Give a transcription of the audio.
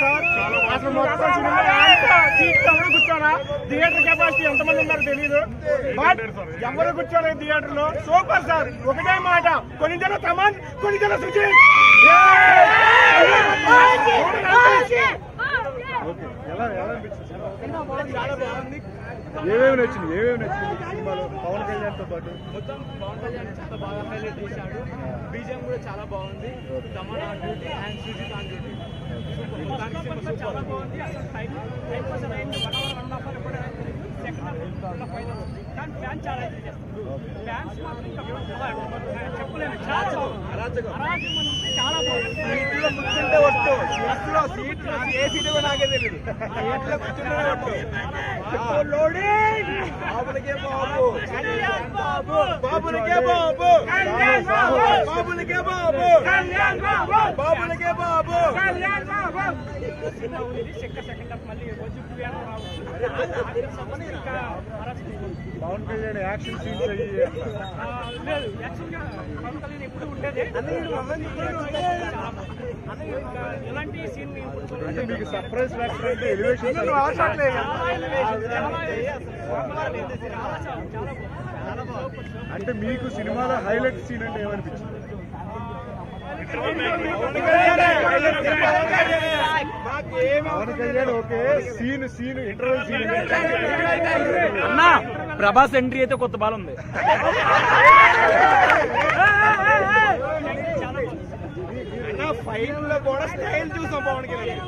sir అసలు మొత్తం cinema seat ఎవరు కూర్చోరా థియేటర్ కెపాసిటీ ఎంతమంది ఉన్నారో తెలియదు బట్ ఎవరు కూర్చోలేదు థియేటర్ లో సూపర్ సార్ ఒకటే మాట కొన్ని జన తమన్ కొన్ని జన సుజిత్ చాలా బాగుంది ఏమేమి నచ్చింది సినిమాలో పవన్ కళ్యాణ్ తో పాటు మొత్తం పవన్ కళ్యాణ్ చాలా బాగా హైలైట్ చేశాడు బీజం కూడా చాలా బాగుంది Thaman on duty and Sujith on duty చాలా బాగుంది అసలు టైం అయింది 1 hour 1.5 hour సెకండ్ ఫైనల్ కానీ ఫ్యాన్ చాలా ఎంజాయ్ చేస్తారు ఫ్యాన్స్ మాత్రం చెప్పలేము చాలా బాగుంది సీట్లో కూర్చుంటే ఒట్టు బస్సులో సీట్లో ఏ సీట్ కూడా నాకే తెలియదు సీట్లో కూర్చుంటే ఒట్టు బాబులకే బాబు బాబులకే బాబు బాబులకే బాబు బాబులకే బాబు సెకండ్ హాఫ్ మళ్ళీ పవన్ కళ్యాణ్ యాక్షన్ సీన్స్ లేదు యాక్చువల్ గా పవన్ కళ్యాణ్ ఎప్పుడు ఉండేది ఎలాంటి సీన్ అంటే మీకు సర్ప్రైజ్ ఫ్యాక్టర్ అంటే ఎలివేషన్ అంటే మీకు సినిమాలో హైలైట్ సీన్ అంటే ఏమనిపించింది Pawan Kalyan okay scene interval scene అన్నా ప్రభాస్ ఎంట్రీ అయితే కొత్త బాల్ ఉంది ఫైట్ లో కూడా స్టైల్ చూసాం పవన్ కళ్యాణ్